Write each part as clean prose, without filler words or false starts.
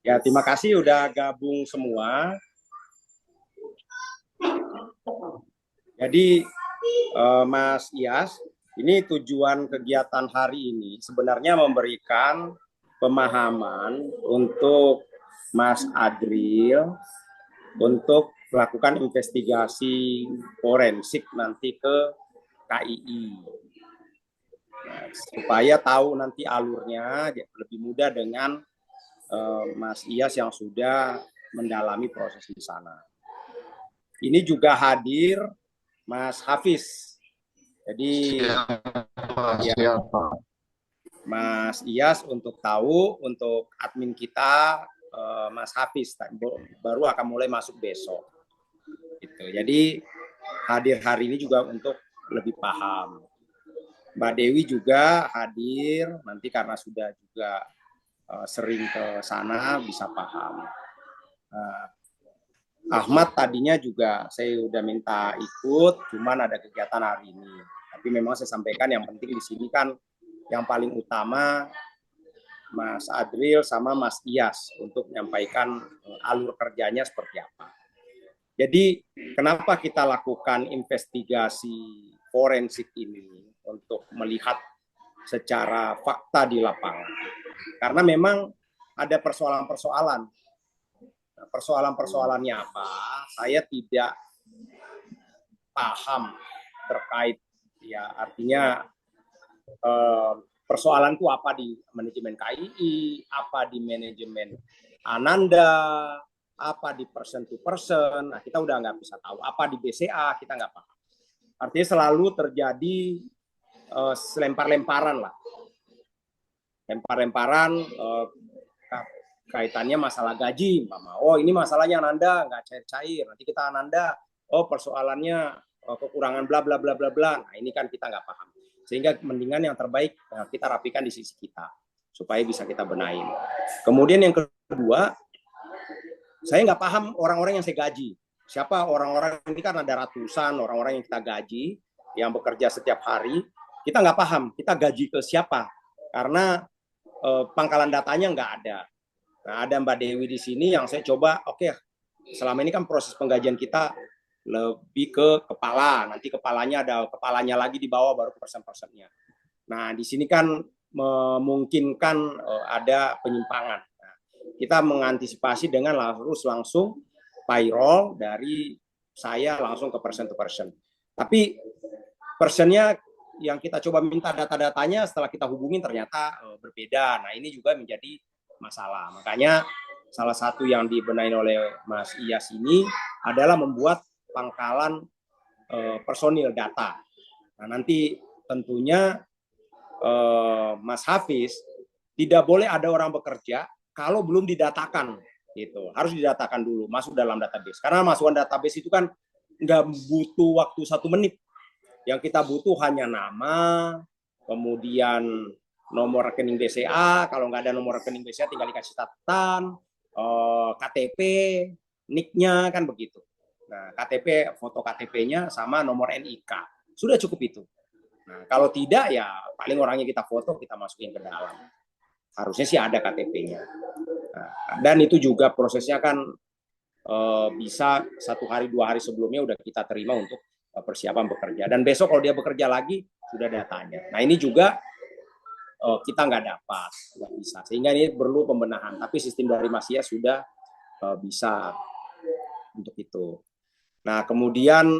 Ya, terima kasih udah gabung semua. Jadi, Mas Iyas, ini tujuan kegiatan hari ini sebenarnya memberikan pemahaman untuk Mas Adril untuk melakukan investigasi forensik nanti ke KII. Nah, supaya tahu nanti alurnya lebih mudah dengan Mas Iyas yang sudah mendalami proses di sana. Ini juga hadir Mas Hafiz. Jadi ya, Mas Iyas untuk tahu, untuk admin kita Mas Hafiz baru akan mulai masuk besok. Gitu. Jadi hadir hari ini juga untuk lebih paham. Mbak Dewi juga hadir nanti karena sudah juga sering ke sana bisa paham. Ahmad tadinya juga saya udah minta ikut, cuman ada kegiatan hari ini. Tapi memang saya sampaikan yang penting di sini kan yang paling utama Mas Adril sama Mas Iyas untuk menyampaikan alur kerjanya seperti apa. Jadi kenapa kita lakukan investigasi forensik ini untuk melihat secara fakta di lapangan? Karena memang ada persoalan-persoalan. Persoalan-persoalannya apa? Saya tidak paham terkait ya artinya persoalan itu apa di manajemen KII, apa di manajemen Ananda, apa di person to person. Nah, kita udah nggak bisa tahu. Apa di BCA kita nggak paham. Artinya selalu terjadi lempar-lemparan lah, lempar-lemparan kaitannya masalah gaji, Mama. Oh, ini masalahnya Ananda nggak cair-cair. Nanti kita Ananda, oh persoalannya kekurangan bla bla bla bla bla. Nah, ini kan kita nggak paham. Sehingga mendingan yang terbaik kita rapikan di sisi kita supaya bisa kita benahin. Kemudian yang kedua, saya nggak paham orang-orang yang saya gaji. Siapa orang-orang ini kan ada ratusan orang-orang yang kita gaji yang bekerja setiap hari. Kita nggak paham kita gaji ke siapa karena pangkalan datanya nggak ada. Nah, ada Mbak Dewi di sini yang saya coba, oke, selama ini kan proses penggajian kita lebih ke kepala, nanti kepalanya ada kepalanya lagi di bawah baru ke persen-persennya. Nah, di sini kan memungkinkan ada penyimpangan. Nah, kita mengantisipasi dengan langsung payroll dari saya langsung ke persen to persen. Tapi persennya yang kita coba minta data-datanya setelah kita hubungin ternyata berbeda. Nah, ini juga menjadi masalah. Makanya salah satu yang dibenahi oleh Mas Iyas ini adalah membuat pangkalan personil data. Nah, nanti tentunya Mas Hafiz tidak boleh ada orang bekerja kalau belum didatakan. Gitu. Harus didatakan dulu, masuk dalam database. Karena masukan database itu kan nggak butuh waktu 1 menit. Yang kita butuh hanya nama, kemudian nomor rekening BCA, kalau nggak ada nomor rekening BCA tinggal dikasih catatan, KTP, NIK-nya kan begitu. Nah, KTP, foto KTP-nya sama nomor NIK. Sudah cukup itu. Nah, kalau tidak ya paling orangnya kita foto, kita masukin ke dalam. Harusnya sih ada KTP-nya. Nah, dan itu juga prosesnya kan bisa 1 hari 2 hari sebelumnya udah kita terima untuk persiapan bekerja. Dan besok kalau dia bekerja lagi sudah datanya. Nah, ini juga kita nggak dapat, nggak bisa. Sehingga ini perlu pembenahan. Tapi sistem dari Mas Iyas sudah bisa untuk itu. Nah, kemudian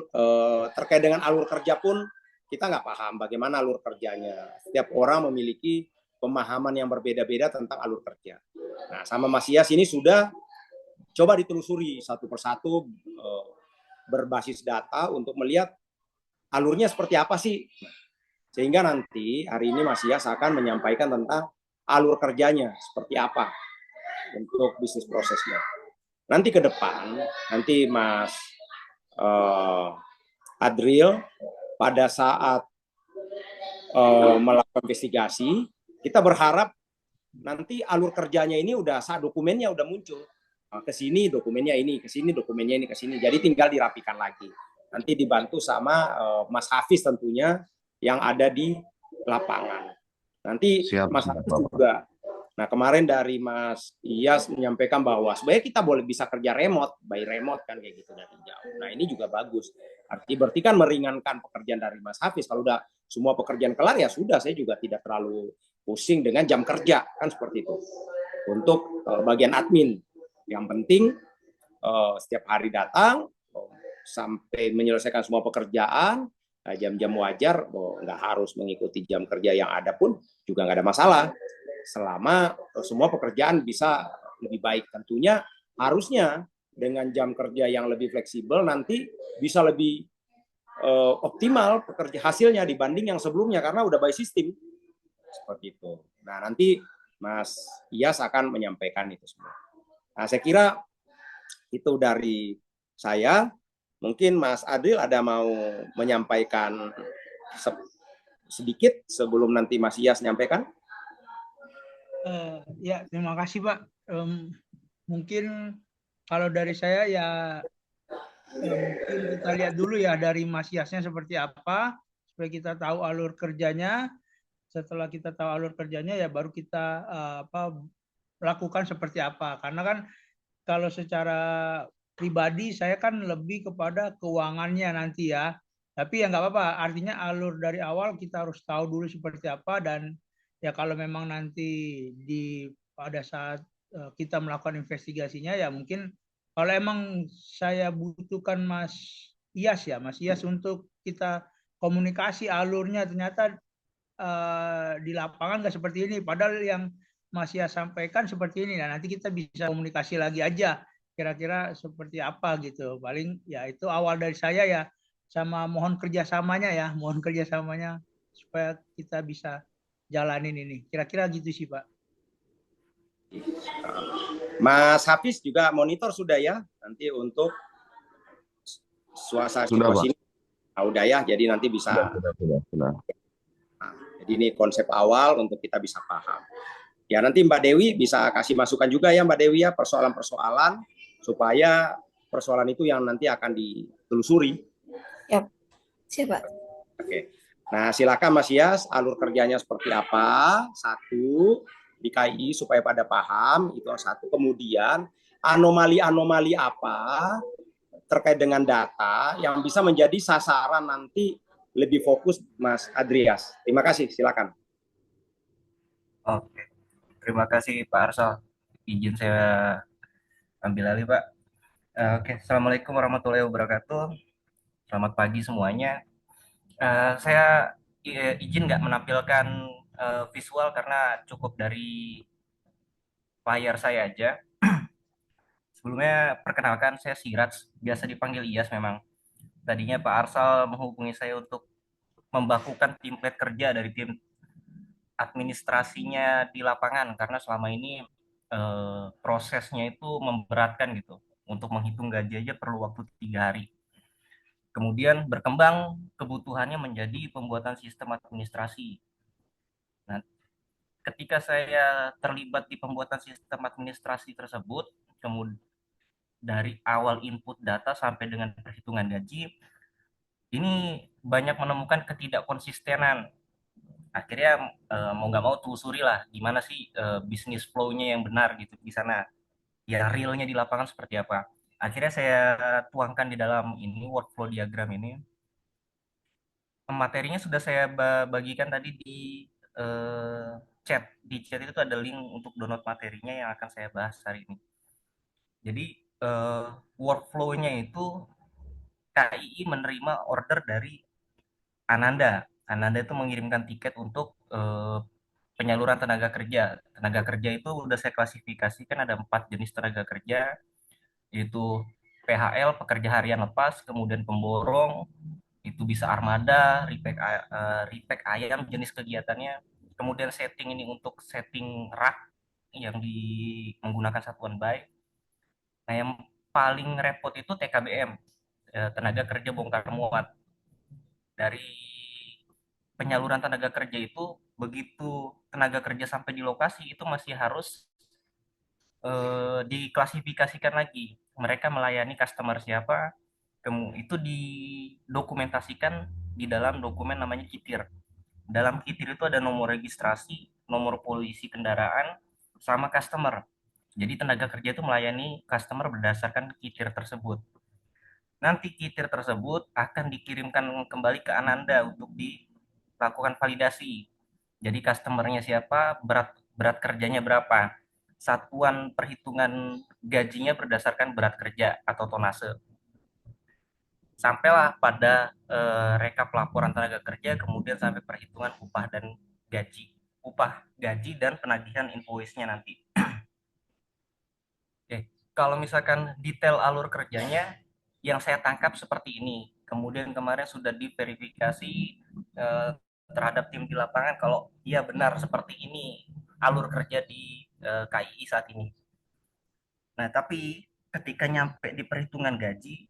terkait dengan alur kerja pun kita nggak paham bagaimana alur kerjanya. Setiap orang memiliki pemahaman yang berbeda-beda tentang alur kerja. Nah, sama Mas Iyas ini sudah coba ditelusuri satu persatu berbasis data untuk melihat alurnya seperti apa sih. Sehingga nanti hari ini Mas Iyas akan menyampaikan tentang alur kerjanya seperti apa untuk bisnis prosesnya. Nanti ke depan, nanti Mas Adril pada saat melakukan investigasi, kita berharap nanti alur kerjanya ini udah saat dokumennya udah muncul. Ke sini dokumennya ini, ke sini dokumennya ini, ke sini. Jadi tinggal dirapikan lagi. Nanti dibantu sama Mas Hafiz tentunya yang ada di lapangan. Nanti Mas Hafiz juga Nah, kemarin dari Mas Iyas menyampaikan bahwa sebenarnya kita boleh bisa kerja remote, by remote kan kayak gitu dari jauh. Nah, ini juga bagus. Berarti kan meringankan pekerjaan dari Mas Hafiz. Kalau udah semua pekerjaan kelar ya sudah, saya juga tidak terlalu pusing dengan jam kerja kan seperti itu. Untuk bagian admin, yang penting setiap hari datang sampai menyelesaikan semua pekerjaan, jam-jam wajar, nggak harus mengikuti jam kerja yang ada pun juga nggak ada masalah. Selama semua pekerjaan bisa lebih baik, tentunya harusnya dengan jam kerja yang lebih fleksibel nanti bisa lebih optimal pekerja hasilnya dibanding yang sebelumnya karena udah by system seperti itu. Nah, nanti Mas Iyas akan menyampaikan itu semua. Nah, saya kira itu dari saya. Mungkin Mas Adil ada mau menyampaikan sedikit sebelum nanti Mas Iyas menyampaikan. Ya, terima kasih Pak. Mungkin kalau dari saya ya mungkin kita lihat dulu ya dari Mas Yasnya seperti apa supaya kita tahu alur kerjanya. Setelah kita tahu alur kerjanya ya baru kita lakukan seperti apa. Karena kan kalau secara pribadi saya kan lebih kepada keuangannya nanti ya. Tapi ya nggak apa-apa. Artinya alur dari awal kita harus tahu dulu seperti apa dan ya kalau memang nanti pada saat kita melakukan investigasinya ya mungkin kalau emang saya butuhkan Mas Iyas untuk kita komunikasi alurnya ternyata di lapangan nggak seperti ini. Padahal yang Mas Iyas sampaikan seperti ini. Nah, nanti kita bisa komunikasi lagi aja kira-kira seperti apa gitu. Paling ya itu awal dari saya ya. Sama mohon kerjasamanya ya. Mohon kerjasamanya supaya kita bisa jalanin ini. Kira-kira gitu sih Pak. Mas Hafiz juga monitor sudah ya nanti untuk suasana Sudah, Pak. situasi ini. Nah, udah ya, jadi nanti bisa. Sudah. Nah, jadi ini konsep awal untuk kita bisa paham. Ya nanti Mbak Dewi bisa kasih masukan juga ya Mbak Dewi ya persoalan-persoalan supaya persoalan itu yang nanti akan ditelusuri. Yap, siapa? Oke. Nah, silakan Mas Yas, alur kerjanya seperti apa? Satu, di KI supaya pada paham, itu satu. Kemudian, anomali-anomali apa terkait dengan data yang bisa menjadi sasaran nanti lebih fokus Mas Adrias. Terima kasih, silakan. Oke, terima kasih Pak Arsal. Izin saya ambil alih Pak. Oke, Assalamualaikum warahmatullahi wabarakatuh. Selamat pagi semuanya. Saya izin nggak menampilkan visual karena cukup dari layar saya aja. Sebelumnya perkenalkan saya Siraj, biasa dipanggil Iyas memang. Tadinya Pak Arsal menghubungi saya untuk membakukan template kerja dari tim administrasinya di lapangan karena selama ini prosesnya itu memberatkan gitu. Untuk menghitung gaji aja perlu waktu 3 hari. Kemudian berkembang kebutuhannya menjadi pembuatan sistem administrasi. Nah, ketika saya terlibat di pembuatan sistem administrasi tersebut, kemudian dari awal input data sampai dengan perhitungan gaji, ini banyak menemukan ketidakkonsistenan. Akhirnya mau nggak mau telusuri lah gimana sih bisnis flow-nya yang benar gitu di sana, yang realnya di lapangan seperti apa. Akhirnya saya tuangkan di dalam ini workflow diagram ini. Materinya sudah saya bagikan tadi di chat. Di chat itu ada link untuk download materinya yang akan saya bahas hari ini. Jadi workflow-nya itu KII menerima order dari Ananda. Ananda itu mengirimkan tiket untuk penyaluran tenaga kerja. Tenaga kerja itu udah saya klasifikasikan ada 4 jenis tenaga kerja, yaitu PHL, pekerja harian lepas, kemudian pemborong, itu bisa armada, repack ayam jenis kegiatannya, kemudian setting ini untuk setting rak yang menggunakan satuan buy. Nah, yang paling repot itu TKBM, tenaga kerja bongkar muat. Dari penyaluran tenaga kerja itu begitu tenaga kerja sampai di lokasi itu masih harus diklasifikasikan lagi mereka melayani customer siapa, itu didokumentasikan di dalam dokumen namanya kitir. Dalam kitir itu ada nomor registrasi, nomor polisi kendaraan, sama customer. Jadi tenaga kerja itu melayani customer berdasarkan kitir tersebut. Nanti kitir tersebut akan dikirimkan kembali ke Ananda untuk dilakukan validasi. Jadi customernya siapa, berat berat kerjanya berapa. Satuan perhitungan gajinya berdasarkan berat kerja atau tonase. Sampailah pada rekap laporan tenaga kerja, kemudian sampai perhitungan upah dan gaji. Upah, gaji, dan penagihan invoice-nya nanti. Oke, kalau misalkan detail alur kerjanya, yang saya tangkap seperti ini. Kemudian kemarin sudah diverifikasi terhadap tim di lapangan kalau iya benar seperti ini alur kerja di KII saat ini. Nah, tapi ketika nyampe di perhitungan gaji,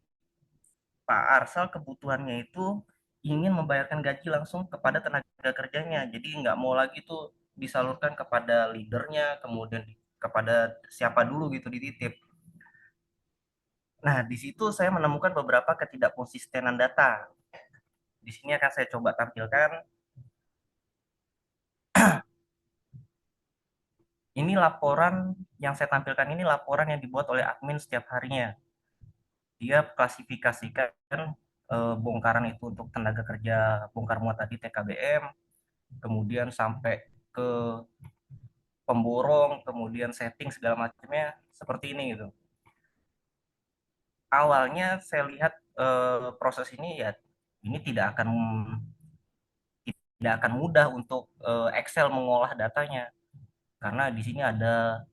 Pak Arsal kebutuhannya itu ingin membayarkan gaji langsung kepada tenaga kerjanya. Jadi nggak mau lagi tuh disalurkan kepada leadernya, kemudian kepada siapa dulu gitu dititip. Nah, di situ saya menemukan beberapa ketidakkonsistenan data. Di sini akan saya coba tampilkan. Ini laporan yang saya tampilkan ini laporan yang dibuat oleh admin setiap harinya. Dia klasifikasikan bongkaran itu untuk tenaga kerja bongkar muat tadi TKBM, kemudian sampai ke pemborong, kemudian setting segala macamnya seperti ini gitu. Awalnya saya lihat proses ini ya ini tidak akan mudah untuk Excel mengolah datanya karena di sini ada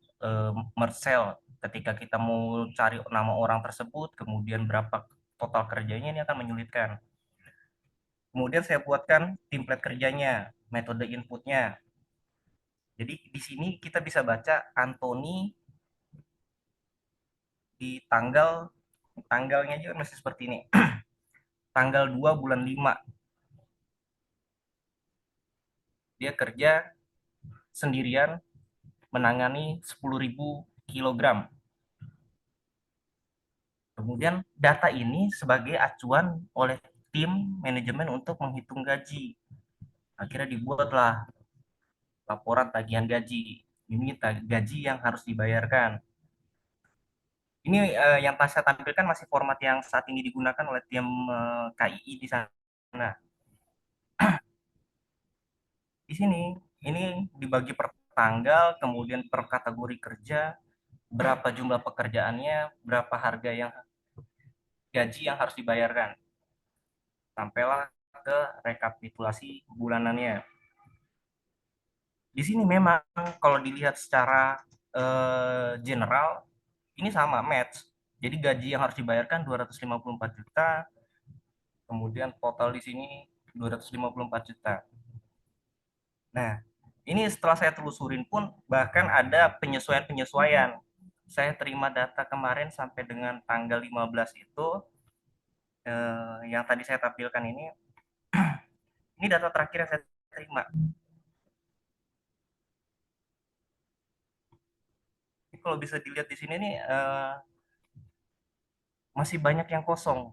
merge cell. Ketika kita mau cari nama orang tersebut, kemudian berapa total kerjanya ini akan menyulitkan. Kemudian saya buatkan template kerjanya, metode inputnya. Jadi di sini kita bisa baca Anthony di tanggalnya juga masih seperti ini. Tanggal 2 bulan 5 dia kerja sendirian menangani 10.000 kilogram. Kemudian data ini sebagai acuan oleh tim manajemen untuk menghitung gaji. Akhirnya dibuatlah laporan tagihan gaji. Ini gaji yang harus dibayarkan. Ini yang saya tampilkan masih format yang saat ini digunakan oleh tim KII di sana. Di sini, ini dibagi per tanggal, kemudian per kategori kerja, berapa jumlah pekerjaannya, berapa harga yang gaji yang harus dibayarkan. Sampailah ke rekapitulasi bulanannya. Di sini memang kalau dilihat secara general, ini sama match. Jadi gaji yang harus dibayarkan 254 juta, kemudian total di sini 254 juta. Nah, ini setelah saya telusurin pun bahkan ada penyesuaian-penyesuaian. Saya terima data kemarin sampai dengan tanggal 15 itu yang tadi saya tampilkan ini data terakhir yang saya terima. Ini kalau bisa dilihat di sini nih masih banyak yang kosong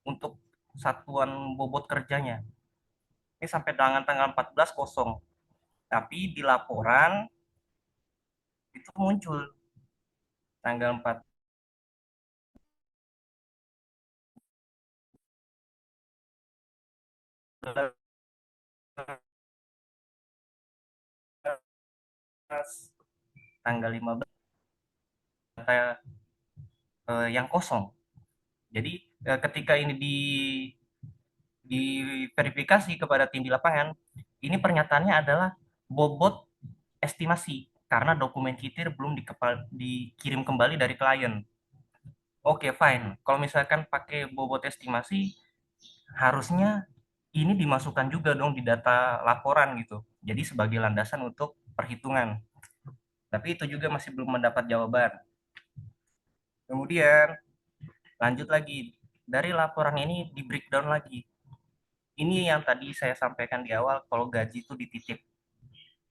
untuk satuan bobot kerjanya. Ini sampai dengan tanggal 14 kosong. Tapi di laporan itu muncul tanggal 4 tanggal 15 data yang kosong. Jadi ketika ini diverifikasi kepada tim di lapangan, ini pernyataannya adalah bobot estimasi karena dokumen kitir belum dikirim kembali dari klien. Oke, fine. Kalau misalkan pakai bobot estimasi, harusnya ini dimasukkan juga dong di data laporan gitu. Jadi sebagai landasan untuk perhitungan. Tapi itu juga masih belum mendapat jawaban. Kemudian lanjut lagi. Dari laporan ini di breakdown lagi. Ini yang tadi saya sampaikan di awal kalau gaji itu dititip.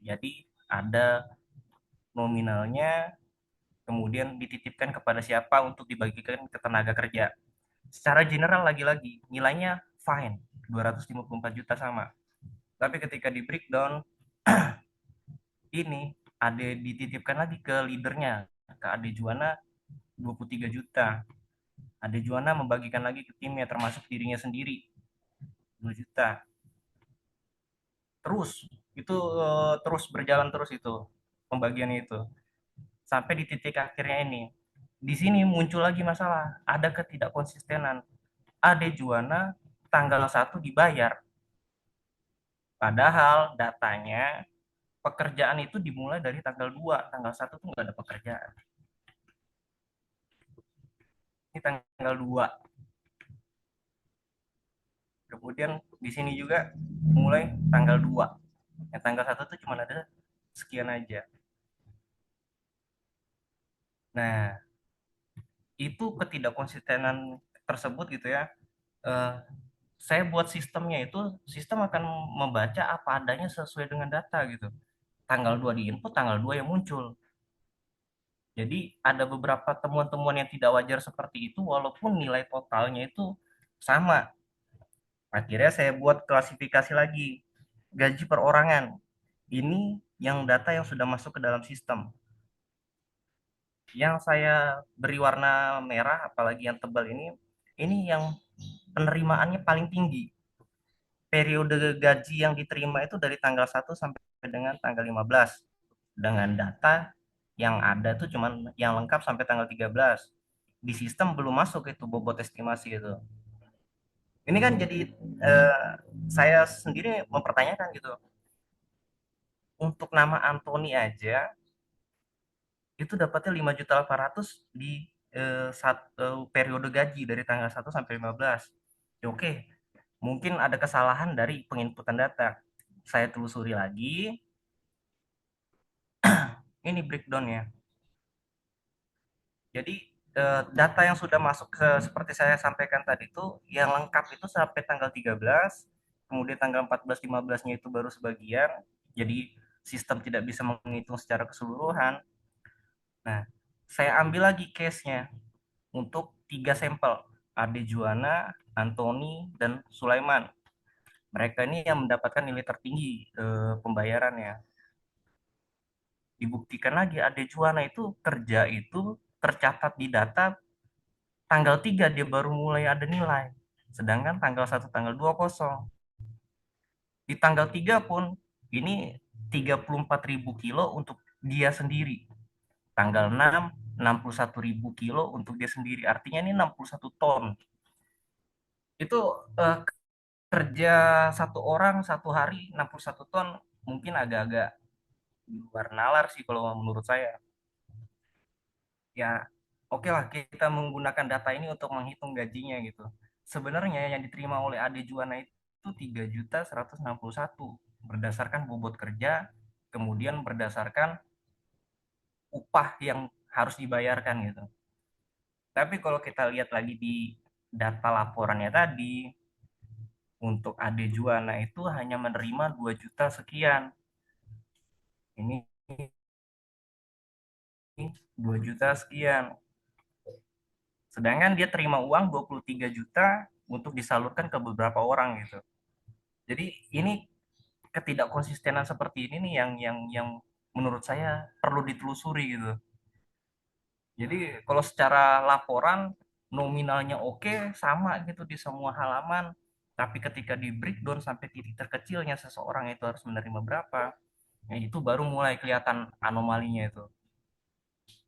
Jadi ada nominalnya, kemudian dititipkan kepada siapa untuk dibagikan ke tenaga kerja. Secara general lagi-lagi nilainya fine, 254 juta sama. Tapi ketika di breakdown ini Ade dititipkan lagi ke leadernya, ke Ade Juwana 23 juta. Ade Juwana membagikan lagi ke timnya termasuk dirinya sendiri 2 juta. Terus itu terus berjalan terus itu pembagiannya itu sampai di titik akhirnya ini. Di sini muncul lagi masalah, ada ketidakkonsistenan. Ade Juwana tanggal 1 dibayar. Padahal datanya pekerjaan itu dimulai dari tanggal 2, tanggal 1 tuh nggak ada pekerjaan. Ini tanggal 2. Kemudian di sini juga mulai tanggal 2. Ya, tanggal 1 tuh cuma ada sekian aja. Nah, itu ketidakkonsistenan tersebut gitu ya. Eh, saya buat sistemnya itu, sistem akan membaca apa adanya sesuai dengan data gitu. Tanggal 2 di input, tanggal 2 yang muncul. Jadi ada beberapa temuan-temuan yang tidak wajar seperti itu walaupun nilai totalnya itu sama. Akhirnya saya buat klasifikasi lagi. Gaji perorangan. Ini yang data yang sudah masuk ke dalam sistem. Yang saya beri warna merah, apalagi yang tebal ini yang penerimaannya paling tinggi. Periode gaji yang diterima itu dari tanggal 1 sampai dengan tanggal 15. Dengan data yang ada tuh cuman yang lengkap sampai tanggal 13. Di sistem belum masuk itu bobot estimasi itu. Ini kan jadi saya sendiri mempertanyakan gitu. Untuk nama Anthony aja itu dapatnya 5.800.000 di periode gaji dari tanggal 1 sampai 15. Ya, oke, mungkin ada kesalahan dari penginputan data. Saya telusuri lagi, ini breakdown-nya. Jadi data yang sudah masuk ke seperti saya sampaikan tadi itu yang lengkap itu sampai tanggal 13, kemudian tanggal 14 15-nya itu baru sebagian. Jadi sistem tidak bisa menghitung secara keseluruhan. Nah, saya ambil lagi case-nya untuk 3 sampel, Ade Juwana, Anthony, dan Sulaiman. Mereka ini yang mendapatkan nilai tertinggi pembayarannya. Dibuktikan lagi Ade Juwana itu kerja itu tercatat di data tanggal 3 dia baru mulai ada nilai. Sedangkan tanggal 1 tanggal 2 kosong. Di tanggal 3 pun ini 34.000 kilo untuk dia sendiri. Tanggal 6 61.000 kilo untuk dia sendiri. Artinya ini 61 ton. Itu kerja satu orang 1 hari 61 ton mungkin agak-agak di luar nalar sih kalau menurut saya. Ya, oke lah kita menggunakan data ini untuk menghitung gajinya gitu. Sebenarnya yang diterima oleh Ade Juwana itu 3.161 berdasarkan bobot kerja, kemudian berdasarkan upah yang harus dibayarkan gitu. Tapi kalau kita lihat lagi di data laporannya tadi, untuk Ade Juwana itu hanya menerima 2 juta sekian. Ini 2 juta sekian. Sedangkan dia terima uang 23 juta untuk disalurkan ke beberapa orang gitu. Jadi ini ketidakkonsistenan seperti ini nih yang menurut saya perlu ditelusuri gitu. Jadi kalau secara laporan nominalnya oke sama gitu di semua halaman, tapi ketika di breakdown sampai titik terkecilnya seseorang itu harus menerima berapa, ya itu baru mulai kelihatan anomalinya itu.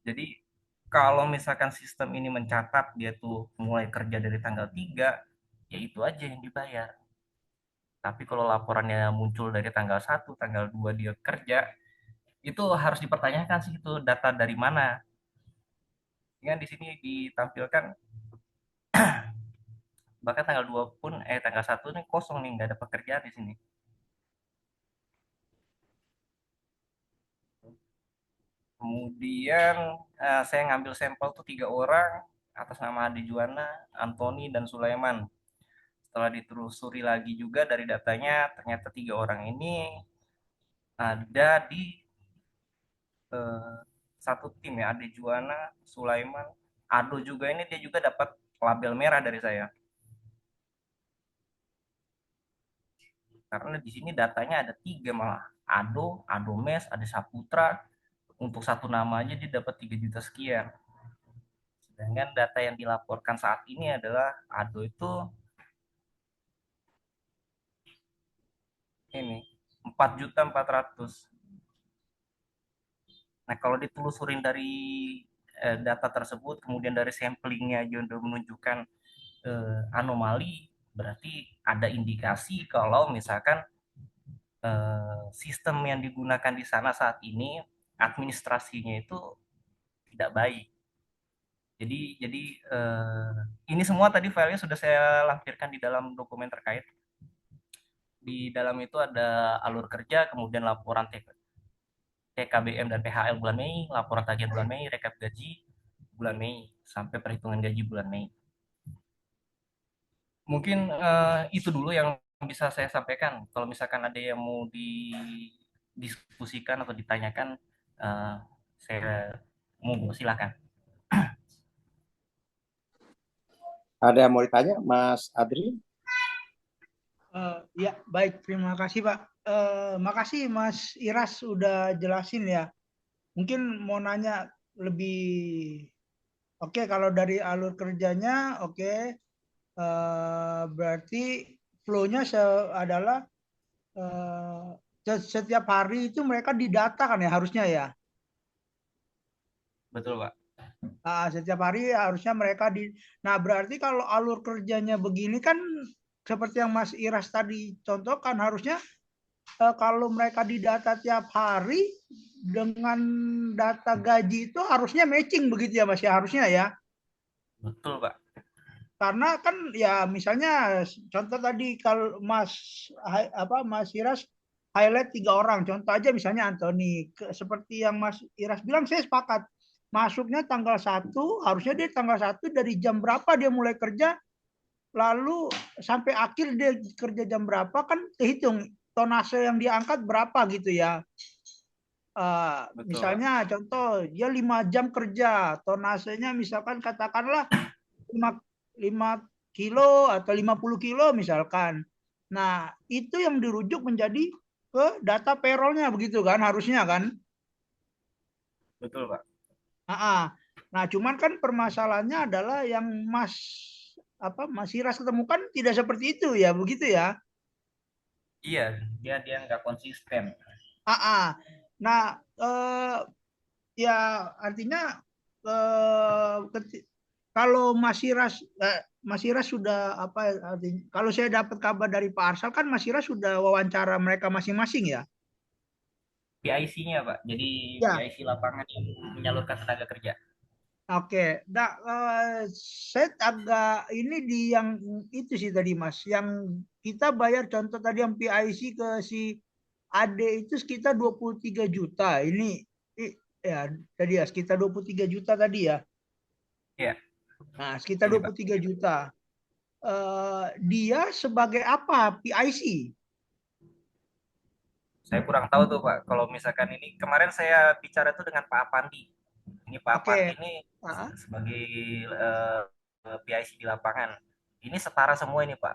Jadi kalau misalkan sistem ini mencatat dia tuh mulai kerja dari tanggal 3, ya itu aja yang dibayar. Tapi kalau laporannya muncul dari tanggal 1, tanggal 2 dia kerja, itu harus dipertanyakan sih itu data dari mana. Ya di sini ditampilkan bahkan tanggal 2 pun tanggal 1 nih kosong nih nggak ada pekerjaan di sini. Kemudian saya ngambil sampel tuh 3 orang atas nama Adi Juwana, Anthony dan Sulaiman. Setelah ditelusuri lagi juga dari datanya ternyata 3 orang ini ada di eh, satu tim ya, Ade Juwana, Sulaiman, Ado juga ini dia juga dapat label merah dari saya. Karena di sini datanya ada 3 malah. Ado, Adomes, ada Saputra, untuk satu nama aja dia dapat 3 juta sekian. Sedangkan data yang dilaporkan saat ini adalah Ado itu ini 4.400.000. Nah, kalau ditelusurin dari data tersebut, kemudian dari samplingnya juga menunjukkan anomali, berarti ada indikasi kalau misalkan sistem yang digunakan di sana saat ini administrasinya itu tidak baik. Jadi ini semua tadi filenya sudah saya lampirkan di dalam dokumen terkait. Di dalam itu ada alur kerja, kemudian laporan TKBM dan THL bulan Mei, laporan tagihan bulan Mei, rekap gaji bulan Mei, sampai perhitungan gaji bulan Mei. Mungkin itu dulu yang bisa saya sampaikan. Kalau misalkan ada yang mau didiskusikan atau ditanyakan, saya mau silakan. Ada yang mau ditanya, Mas Adri? Ya, baik. Terima kasih, Pak. Makasih Mas Iras sudah jelasin ya. Mungkin mau nanya lebih. Oke, kalau dari alur kerjanya, oke. Berarti flow-nya adalah setiap hari itu mereka didata kan ya harusnya ya. Betul, Pak. Setiap hari harusnya mereka Nah, berarti kalau alur kerjanya begini kan seperti yang Mas Iras tadi contohkan, harusnya kalau mereka didata tiap hari dengan data gaji itu harusnya matching begitu ya Mas ya, harusnya ya. Betul, Pak. Karena kan ya misalnya contoh tadi kalau Mas Iras highlight 3 orang, contoh aja misalnya Anthony, seperti yang Mas Iras bilang saya sepakat. Masuknya tanggal 1, harusnya dia tanggal 1 dari jam berapa dia mulai kerja, lalu sampai akhir dia kerja jam berapa, kan terhitung tonase yang diangkat berapa gitu ya. Betul, Misalnya Pak. contoh dia 5 jam kerja, tonasenya misalkan katakanlah 5 kilo atau 50 kilo misalkan. Nah, itu yang dirujuk menjadi ke data payroll-nya begitu kan, harusnya kan. Betul, Pak. Nah, cuman kan permasalahannya adalah yang Mas Iras ketemukan tidak seperti itu ya, begitu ya. Iya, dia nggak konsisten. Nah, ya artinya kalau Mas Iras sudah artinya, kalau saya dapat kabar dari Pak Arsal kan Mas Iras sudah wawancara mereka masing-masing ya. PIC-nya, Pak. Jadi Ya, PIC lapangan yang menyalurkan tenaga kerja. oke. Nah, saya agak ini di yang itu sih tadi Mas, yang kita bayar contoh tadi yang PIC ke si Ade itu sekitar 23 juta. Ini ya tadi ya sekitar 23 juta tadi ya. Iya, Nah, sekitar ini, 23 Pak. juta. Dia sebagai apa? PIC. Saya kurang tahu tuh, Pak. Kalau misalkan ini kemarin saya bicara tuh dengan Pak Apandi. Ini Pak Apandi Oke. ini Ah, sebagai PIC di lapangan. Ini setara semua ini, Pak.